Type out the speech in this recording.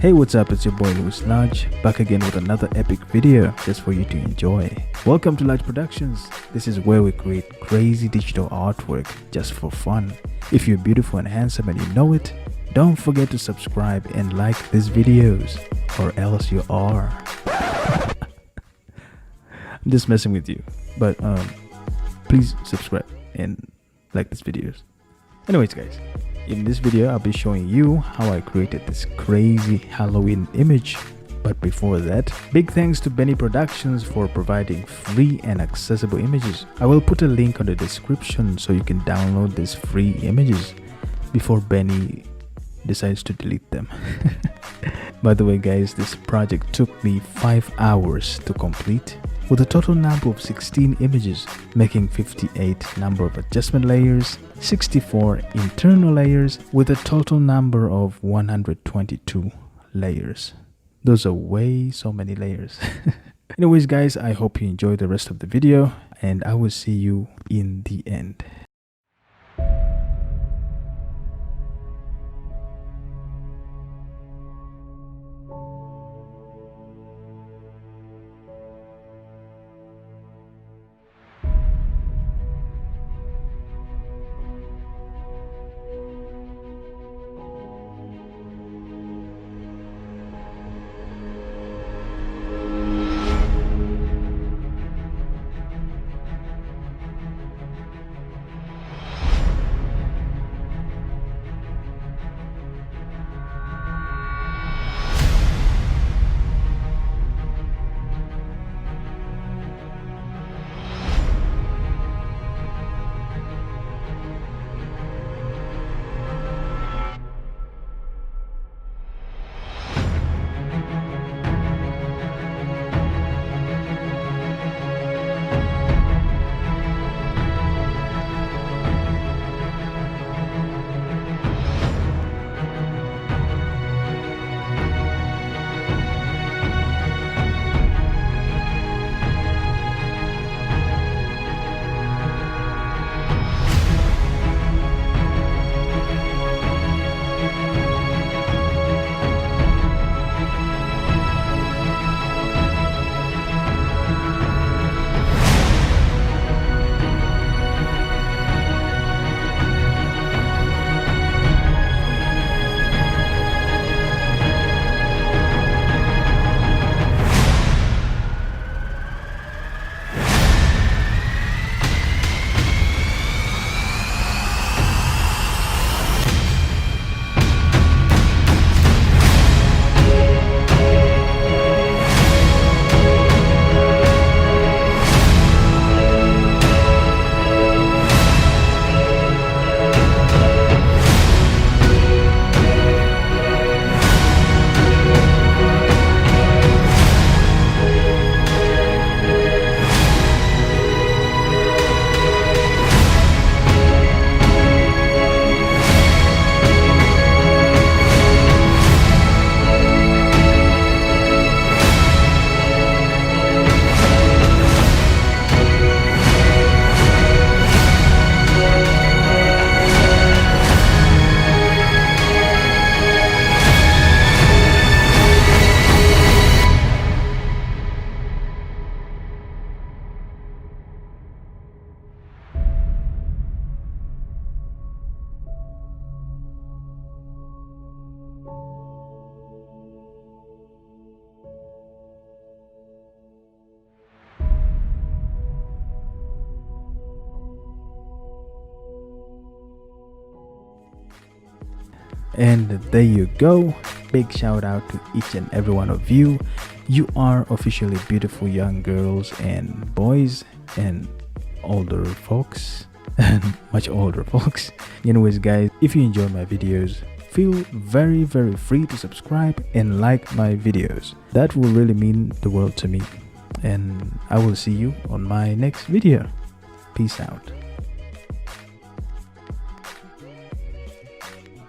Hey, what's up? It's your boy Louis Large, back again with another epic video just for you to enjoy. Welcome to Large Productions. This is where we create crazy digital artwork just for fun. If you're beautiful and handsome and you know it, don't forget to subscribe and like these videos, or else you are. I'm just messing with you, but please subscribe and like these videos. Anyways guys, in this video I'll be showing you how I created this crazy Halloween image. But before that, big thanks to Benny Productions for providing free and accessible images. I will put a link on the description so you can download these free images before Benny decides to delete them. By the way guys, this project took me 5 hours to complete, with a total number of 16 images, making 58 number of adjustment layers, 64 internal layers, with a total number of 122 layers. Those are so many layers. Anyways guys, I hope you enjoy the rest of the video, and I will see you in the end. And there you go. Big shout out to each and every one of you. You are officially beautiful young girls and boys and older folks and much older folks. Anyways guys, if you enjoy my videos, feel very free to subscribe and like my videos. That will really mean the world to me. And I will see you on my next video. Peace out.